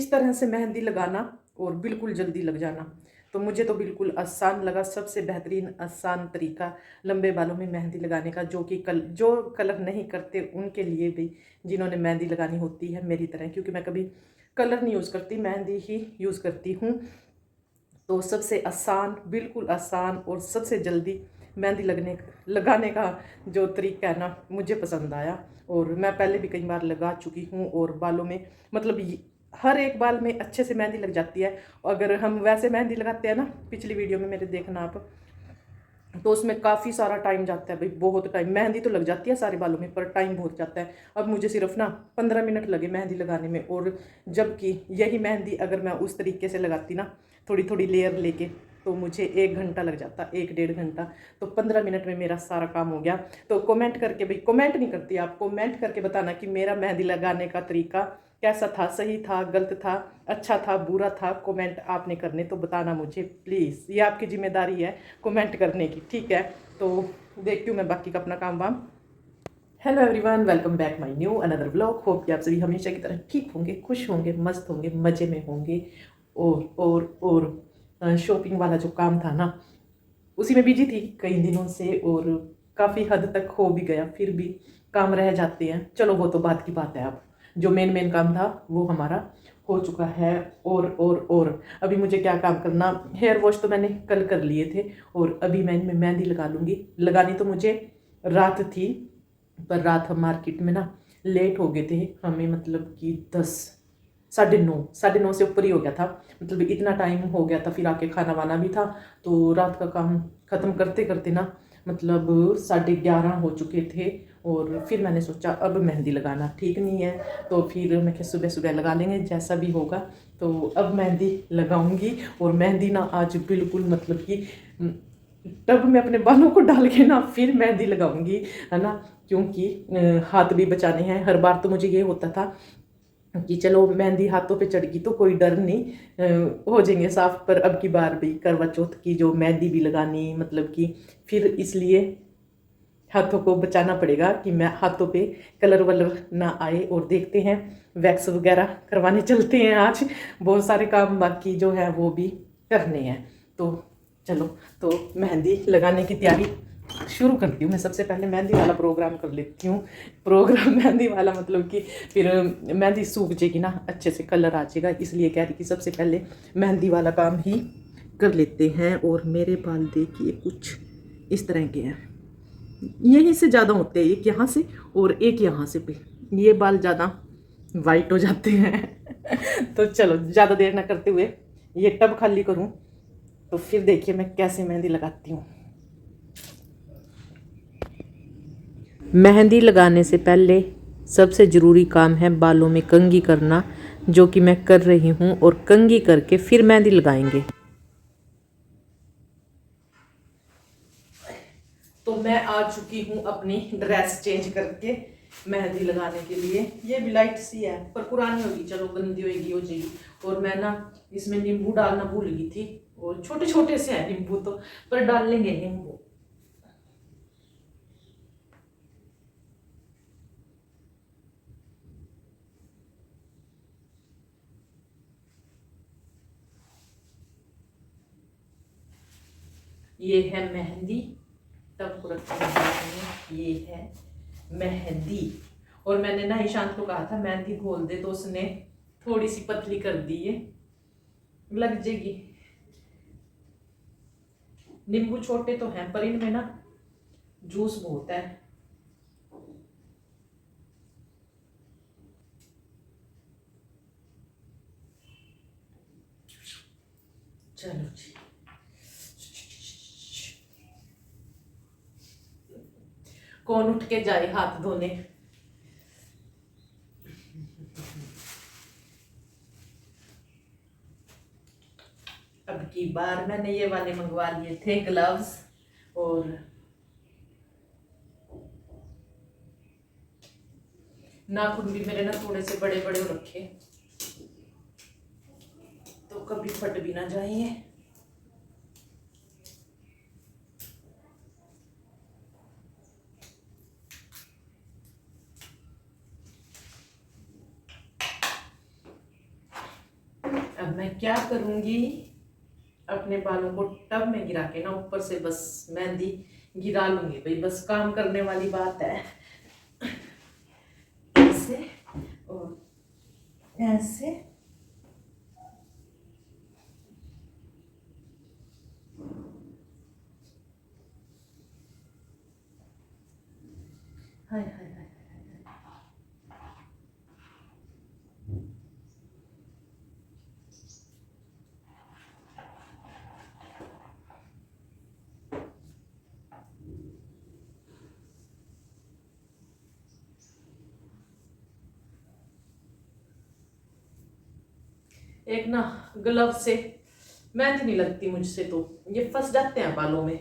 इस तरह से मेहंदी लगाना और बिल्कुल जल्दी लग जाना, तो मुझे तो बिल्कुल आसान लगा। सबसे बेहतरीन आसान तरीका लंबे बालों में मेहंदी लगाने का, जो कलर नहीं करते उनके लिए भी, जिन्होंने मेहंदी लगानी होती है मेरी तरह, क्योंकि मैं कभी कलर नहीं यूज़ करती, मेहंदी ही यूज़ करती हूँ। तो सबसे आसान, बिल्कुल आसान और सबसे जल्दी मेहंदी लगाने का जो तरीका है ना, मुझे पसंद आया। और मैं पहले भी कई बार लगा चुकी हूँ, और बालों में मतलब हर एक बाल में अच्छे से मेहंदी लग जाती है। अगर हम वैसे मेहंदी लगाते हैं ना, पिछली वीडियो में मेरे देखना आप, तो उसमें काफ़ी सारा टाइम जाता है भाई, बहुत टाइम। मेहंदी तो लग जाती है सारे बालों में, पर टाइम बहुत जाता है। अब मुझे सिर्फ ना 15 मिनट लगे मेहंदी लगाने में, और जबकि यही मेहंदी अगर मैं उस तरीके से लगाती ना, थोड़ी थोड़ी लेयर लेके, तो मुझे 1 घंटा लग जाता, 1 डेढ़ घंटा। तो 15 मिनट में मेरा सारा काम हो गया। तो कमेंट करके, भाई कमेंट नहीं करती आप, कमेंट करके बताना कि मेरा मेहंदी लगाने का तरीका कैसा था, सही था, गलत था, अच्छा था, बुरा था। कमेंट आपने करने तो बताना मुझे प्लीज़, ये आपकी जिम्मेदारी है कमेंट करने की, ठीक है। तो देखती हूँ मैं बाकी का अपना काम वाम। Hello everyone, welcome back my new another vlog. Hope कि आप सभी हमेशा की तरह ठीक होंगे, खुश होंगे, मस्त होंगे, मज़े में होंगे। और शॉपिंग वाला जो काम था ना, उसी में बिजी थी कई दिनों से, और काफ़ी हद तक हो भी गया, फिर भी काम रह जाते हैं। चलो वो तो बात की बात है। अब जो मेन मेन काम था वो हमारा हो चुका है। और अभी मुझे क्या काम करना, हेयर वॉश तो मैंने कल कर लिए थे, और अभी मैं इनमें मेहंदी लगा लूँगी। लगानी तो मुझे रात थी, पर रात हम मार्केट में ना लेट हो गए थे। हमें मतलब कि 10, साढ़े नौ से ऊपर ही हो गया था, मतलब इतना टाइम हो गया था। फिर आके खाना वाना भी था, तो रात का काम ख़त्म करते करते ना मतलब 11:30 हो चुके थे। और फिर मैंने सोचा अब मेहंदी लगाना ठीक नहीं है, तो फिर मैं क्या सुबह सुबह लगा लेंगे जैसा भी होगा। तो अब मेहंदी लगाऊंगी, और मेहंदी ना आज बिल्कुल मतलब कि टब में अपने बालों को डाल के ना फिर मेहंदी लगाऊंगी, है ना। क्योंकि हाथ भी बचाने हैं। हर बार तो मुझे ये होता था कि चलो मेहंदी हाथों पे चढ़ गई तो कोई डर नहीं, हो जाएंगे साफ। पर अब की बार भी करवा चौथ की जो मेहंदी भी लगानी, मतलब कि फिर इसलिए हाथों को बचाना पड़ेगा कि मैं हाथों पे कलर वलर ना आए। और देखते हैं, वैक्स वगैरह करवाने चलते हैं आज। बहुत सारे काम बाकी जो है वो भी करने हैं। तो चलो, तो मेहंदी लगाने की तैयारी शुरू करती हूँ। मैं सबसे पहले मेहंदी वाला प्रोग्राम कर लेती हूँ। प्रोग्राम मेहंदी वाला मतलब कि फिर मेहंदी सूख जाएगी ना, अच्छे से कलर आ जाएगा, इसलिए कह रही कि सबसे पहले मेहंदी वाला काम ही कर लेते हैं। और मेरे बाल देखिए कुछ इस तरह के हैं, यहीं से ज़्यादा होते हैं, एक यहाँ से और एक यहाँ से पे, ये बाल ज़्यादा वाइट हो जाते हैं। तो चलो ज़्यादा देर ना करते हुए ये टब खाली करूँ, तो फिर देखिए मैं कैसे मेहंदी लगाती हूँ। मेहंदी लगाने से पहले सबसे ज़रूरी काम है बालों में कंघी करना, जो कि मैं कर रही हूँ। और कंघी करके फिर मेहंदी लगाएंगे। तो मैं आ चुकी हूँ अपनी ड्रेस चेंज करके मेहंदी लगाने के लिए। ये भी लाइट सी है, पर पुरानी होगी, चलो गंदी होगी हो जाएगी। और मैं ना इसमें नींबू डालना भूल गई थी, और छोटे छोटे से हैं नींबू तो, पर डाल लेंगे नींबू। ये है मेहंदी, तब को रखते हैं। ये है मेहंदी, और मैंने ना ईशांत को कहा था मेहंदी घोल दे, तो उसने थोड़ी सी पतली कर दी, ये लग जाएगी। नींबू छोटे तो हैं, पर इनमें ना जूस बहुत है। चलो जी, कौन उठ के जाए हाथ धोने। अब की बार मैंने ये वाले मंगवा लिए थे ग्लव्स, और नाखून भी मेरे ना थोड़े से बड़े बड़े हो रखे, तो कभी फट भी ना जाएंगे। अब मैं क्या करूँगी, अपने बालों को टब में गिरा के ना ऊपर से बस मेहंदी गिरा लूँगी भाई, बस काम करने वाली बात है। ऐसे और ऐसे, हाय हाय हाय। एक ना ग्लव से मेहंदी नहीं लगती मुझसे, तो ये फंस जाते हैं बालों में।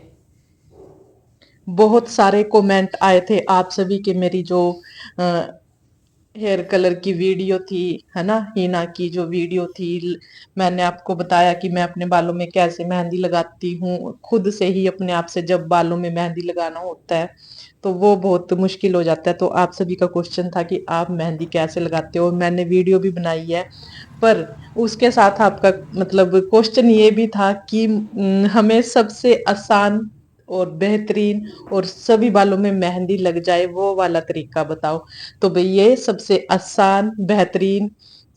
बहुत सारे कमेंट आए थे आप सभी के, मेरी जो हेयर कलर की वीडियो थी, है ना, हीना की जो वीडियो थी, मैंने आपको बताया कि मैं अपने बालों में कैसे मेहंदी लगाती हूँ खुद से ही अपने आप से। जब बालों में मेहंदी लगाना होता है तो वो बहुत मुश्किल हो जाता है। तो आप सभी का क्वेश्चन था कि आप मेहंदी कैसे लगाते हो, मैंने वीडियो भी बनाई है। पर उसके साथ आपका मतलब क्वेश्चन ये भी था कि हमें सबसे आसान और बेहतरीन और सभी बालों में मेहंदी लग जाए वो वाला तरीका बताओ। तो भाई ये सबसे आसान, बेहतरीन,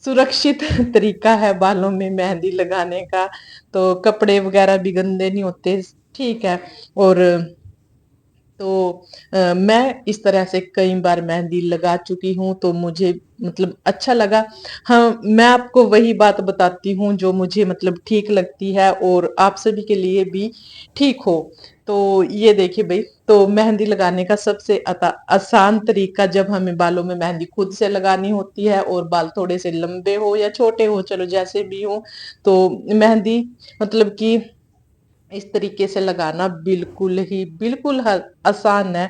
सुरक्षित तरीका है बालों में मेहंदी लगाने का। तो कपड़े वगैरह भी गंदे नहीं होते, ठीक है। और तो मैं इस तरह से कई बार मेहंदी लगा चुकी हूँ, तो मुझे मतलब अच्छा लगा। हाँ, मैं आपको वही बात बताती हूँ जो मुझे मतलब ठीक लगती है और आप सभी के लिए भी ठीक हो। तो ये देखिए भाई, तो मेहंदी लगाने का सबसे आसान तरीका, जब हमें बालों में मेहंदी खुद से लगानी होती है और बाल थोड़े से लंबे हो या छोटे हो, चलो जैसे भी हो, तो मेहंदी मतलब कि इस तरीके से लगाना बिल्कुल ही बिल्कुल आसान है।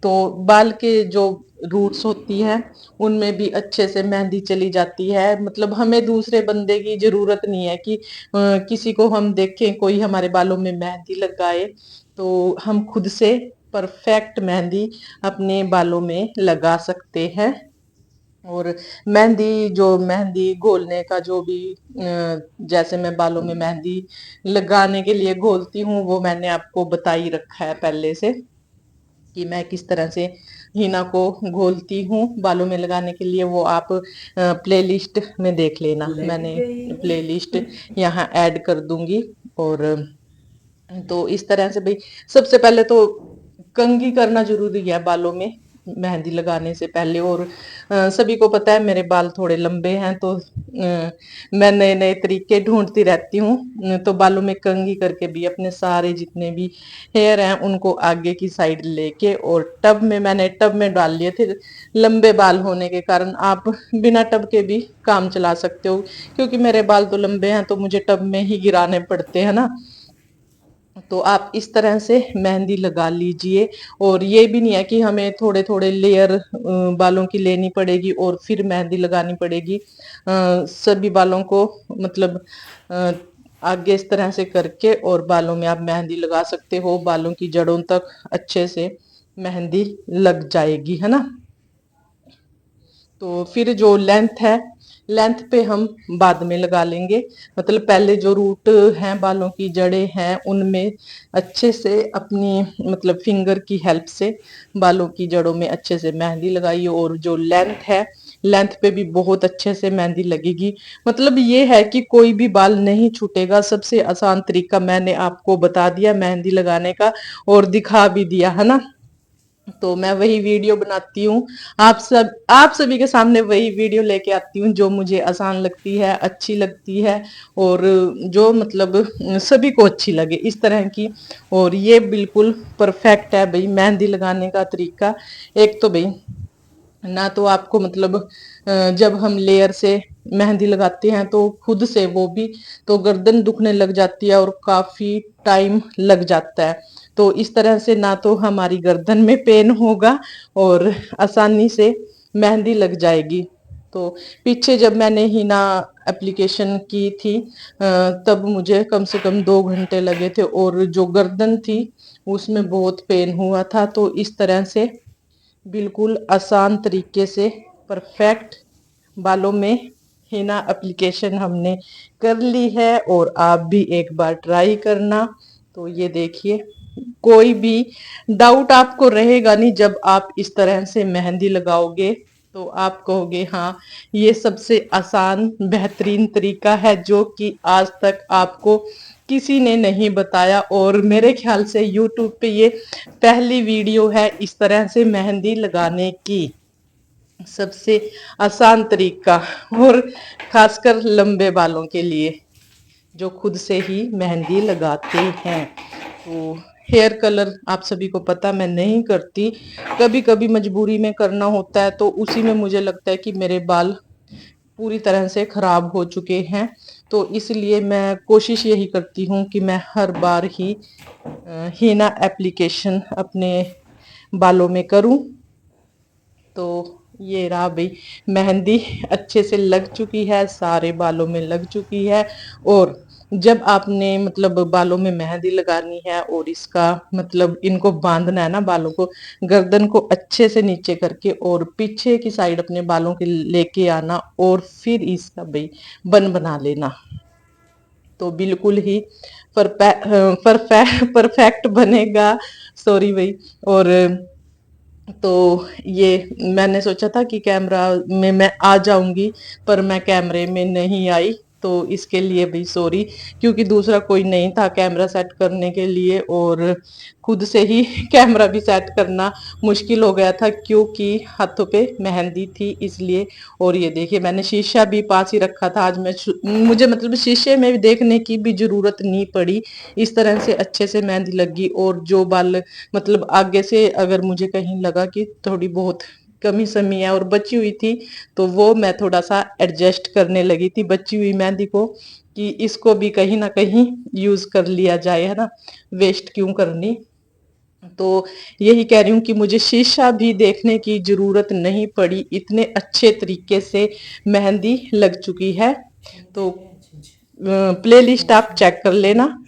तो बाल के जो रूट्स होती हैं उनमें भी अच्छे से मेहंदी चली जाती है। मतलब हमें दूसरे बंदे की जरूरत नहीं है कि किसी को हम देखें कोई हमारे बालों में मेहंदी लगाए, तो हम खुद से परफेक्ट मेहंदी अपने बालों में लगा सकते हैं। और मेहंदी घोलने का जो भी जैसे मैं बालों में मेहंदी लगाने के लिए घोलती हूँ वो मैंने आपको बता ही रखा है पहले से, कि मैं किस तरह से हीना को घोलती हूँ बालों में लगाने के लिए। वो आप प्लेलिस्ट में देख लेना, लग मैंने गई। प्लेलिस्ट यहाँ ऐड कर दूंगी। और तो इस तरह से भाई, सबसे पहले तो कंघी करना जरूरी है बालों में मेहंदी लगाने से पहले। और सभी को पता है मेरे बाल थोड़े लंबे हैं, तो मैं नए नए तरीके ढूंढती रहती हूँ। तो बालों में कंघी करके भी अपने सारे जितने भी हेयर हैं उनको आगे की साइड लेके, और मैंने टब में डाल लिए थे। लंबे बाल होने के कारण आप बिना टब के भी काम चला सकते हो, क्योंकि मेरे बाल तो लंबे हैं तो मुझे टब में ही गिराने पड़ते हैं ना। तो आप इस तरह से मेहंदी लगा लीजिए। और ये भी नहीं है कि हमें थोड़े थोड़े लेयर बालों की लेनी पड़ेगी और फिर मेहंदी लगानी पड़ेगी। सभी बालों को मतलब अ, आगे इस तरह से करके और बालों में आप मेहंदी लगा सकते हो, बालों की जड़ों तक अच्छे से मेहंदी लग जाएगी, है ना। तो फिर जो लेंथ है, लेंथ पे हम बाद में लगा लेंगे। मतलब पहले जो रूट हैं, बालों की जड़ें हैं, उनमें अच्छे से अपनी मतलब फिंगर की हेल्प से बालों की जड़ों में अच्छे से मेहंदी लगाइए। और जो लेंथ है, लेंथ पे भी बहुत अच्छे से मेहंदी लगेगी। मतलब ये है कि कोई भी बाल नहीं छूटेगा। सबसे आसान तरीका मैंने आपको बता दिया मेहंदी लगाने का, और दिखा भी दिया, है ना। तो मैं वही वीडियो बनाती हूँ, आप सभी के सामने वही वीडियो लेके आती हूँ जो मुझे आसान लगती है, अच्छी लगती है, और जो मतलब सभी को अच्छी लगे इस तरह की। और ये बिल्कुल परफेक्ट है भाई मेहंदी लगाने का तरीका। एक तो भाई ना तो आपको मतलब जब हम लेयर से मेहंदी लगाते हैं तो खुद से वो भी तो गर्दन दुखने लग जाती है और काफी टाइम लग जाता है। तो इस तरह से ना तो हमारी गर्दन में पेन होगा और आसानी से मेहंदी लग जाएगी। तो पीछे जब मैंने हिना एप्लीकेशन की थी तब मुझे कम से कम 2 घंटे लगे थे, और जो गर्दन थी उसमें बहुत पेन हुआ था। तो इस तरह से बिल्कुल आसान तरीके से परफेक्ट बालों में हिना एप्लीकेशन हमने कर ली है और आप भी एक बार ट्राई करना। तो ये देखिए, कोई भी डाउट आपको रहेगा नहीं जब आप इस तरह से मेहंदी लगाओगे। तो आप कहोगे हाँ, ये सबसे आसान बेहतरीन तरीका है जो कि आज तक आपको किसी ने नहीं बताया, और मेरे ख्याल से यूट्यूब पे ये पहली वीडियो है इस तरह से मेहंदी लगाने की। सबसे आसान तरीका, और खासकर लंबे बालों के लिए जो खुद से ही मेहंदी लगाते हैं। तो हेयर कलर आप सभी को पता मैं नहीं करती, कभी कभी मजबूरी में करना होता है, तो उसी में मुझे लगता है कि मेरे बाल पूरी तरह से खराब हो चुके हैं। तो इसलिए मैं कोशिश यही करती हूँ कि मैं हर बार ही हीना एप्लीकेशन अपने बालों में करूं। तो ये रहा भाई, मेहंदी अच्छे से लग चुकी है, सारे बालों में लग चुकी है। और जब आपने मतलब बालों में मेहंदी लगानी है और इसका मतलब इनको बांधना है ना, बालों को, गर्दन को अच्छे से नीचे करके और पीछे की साइड अपने बालों के लेके आना और फिर इसका भाई बन बना लेना। तो बिल्कुल ही परफेक्ट बनेगा। सॉरी भाई। और तो ये मैंने सोचा था कि कैमरा में मैं आ जाऊंगी, पर मैं कैमरे में नहीं आई। तो इसके लिए भी सॉरी, क्योंकि दूसरा कोई नहीं था कैमरा सेट करने के लिए, और खुद से ही कैमरा भी सेट करना मुश्किल हो गया था क्योंकि हाथों पे मेहंदी थी इसलिए। और ये देखिए, मैंने शीशा भी पास ही रखा था आज। मुझे मतलब शीशे में देखने की भी जरूरत नहीं पड़ी, इस तरह से अच्छे से मेहंदी लगी। और जो बाल मतलब आगे से अगर मुझे कहीं लगा कि थोड़ी बहुत कमी समी है और बची हुई थी, तो वो मैं थोड़ा सा एडजस्ट करने लगी थी बची हुई मेहंदी को, कि इसको भी कहीं ना कहीं यूज कर लिया जाए, है ना, वेस्ट क्यों करनी। तो यही कह रही हूँ कि मुझे शीशा भी देखने की जरूरत नहीं पड़ी, इतने अच्छे तरीके से मेहंदी लग चुकी है। तो प्लेलिस्ट आप चेक कर लेना,